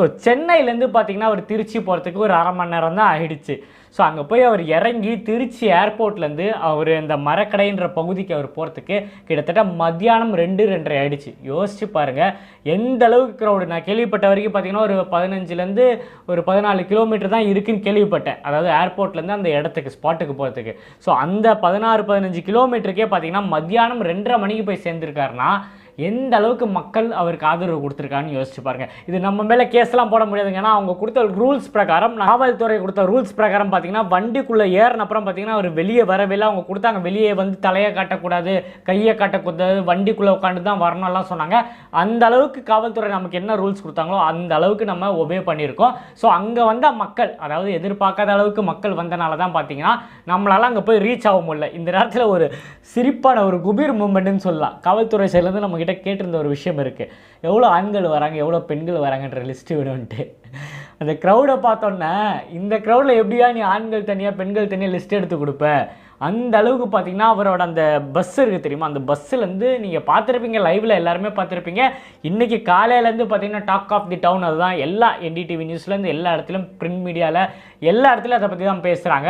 So சென்னையிலேருந்து பார்த்தீங்கன்னா அவர் திருச்சி போகிறதுக்கு ஒரு 1/2 மணி நேரம் தான் ஆகிடுச்சு. ஸோ அங்கே போய் அவர் இறங்கி திருச்சி ஏர்போர்ட்லேருந்து அவர் இந்த மரக்கடைன்ற பகுதிக்கு அவர் போகிறதுக்கு கிட்டத்தட்ட மத்தியானம் 2-2:30 ஆகிடுச்சு. யோசிச்சு பாருங்கள் எந்த அளவுக்கு க்ரௌடு. நான் கேள்விப்பட்ட வரைக்கும் பார்த்தீங்கன்னா ஒரு 15லேருந்து ஒரு 14 கிலோமீட்டர் தான் இருக்குன்னு கேள்விப்பட்டேன். அதாவது ஏர்போர்ட்லேருந்து அந்த இடத்துக்கு ஸ்பாட்டுக்கு போகிறதுக்கு. ஸோ அந்த 16-15 கிலோமீட்டருக்கே பார்த்தீங்கன்னா மத்தியானம் 2:30 மணிக்கு போய் சேர்ந்துருக்காருன்னா எந்த அளவுக்கு மக்கள் அவருக்கு ஆதரவு கொடுத்துருக்கான்னு யோசிச்சு பாருங்க. இது நம்ம மேலே கேஸ்லாம் போட முடியாதுங்க. ஏன்னா அவங்க கொடுத்த ரூல்ஸ் பிரகாரம், காவல்துறை கொடுத்த ரூல்ஸ் பிரகாரம் பார்த்தீங்கன்னா வண்டிக்குள்ளே ஏறின அப்புறம் பார்த்தீங்கன்னா அவர் வெளியே வரவில்லை. அவங்க கொடுத்தாங்க வெளியே வந்து தலையை காட்டக்கூடாது, கையை காட்டக்கூடாது, வண்டிக்குள்ளே உட்காந்து தான் வரணும்லாம் சொன்னாங்க. அந்த அளவுக்கு காவல்துறை நமக்கு என்ன ரூல்ஸ் கொடுத்தாங்களோ அந்த அளவுக்கு நம்ம ஒபே பண்ணியிருக்கோம். ஸோ அங்கே வந்த மக்கள், அதாவது எதிர்பார்க்காத அளவுக்கு மக்கள் வந்தனால தான் பார்த்தீங்கன்னா நம்மளால் அங்கே போய் ரீச் ஆக முடியல. இந்த நேரத்தில் ஒரு சிரிப்பான ஒரு குபீர் மூமெண்ட்னு சொல்லலாம். காவல்துறை சைட்லேருந்து நம்ம கேட்டிருந்த ஒரு விஷயம் இருக்குது, எவ்வளோ ஆண்கள் வராங்க எவ்வளோ பெண்கள் வராங்கன்ற லிஸ்ட்டு வேணும்ன்ட்டு. அந்த க்ரௌடை பார்த்தோன்னே இந்த க்ரௌடில் எப்படியா நீ ஆண்கள் தனியாக பெண்கள் தனியாக லிஸ்ட் எடுத்து கொடுப்ப, அந்த அளவுக்கு பார்த்தீங்கன்னா அவரோட அந்த பஸ் இருக்குது தெரியுமா, அந்த பஸ்ஸுலேருந்து நீங்கள் பார்த்துருப்பீங்க, லைவில் எல்லாருமே பார்த்துருப்பீங்க. இன்றைக்கி காலையிலேருந்து பார்த்தீங்கன்னா டாக் ஆஃப் தி டவுன் அதுதான். எல்லா NDTV நியூஸ்லேருந்து எல்லா இடத்துலையும், பிரிண்ட் மீடியாவில் எல்லா இடத்துலையும் அதை பற்றி தான் பேசுகிறாங்க.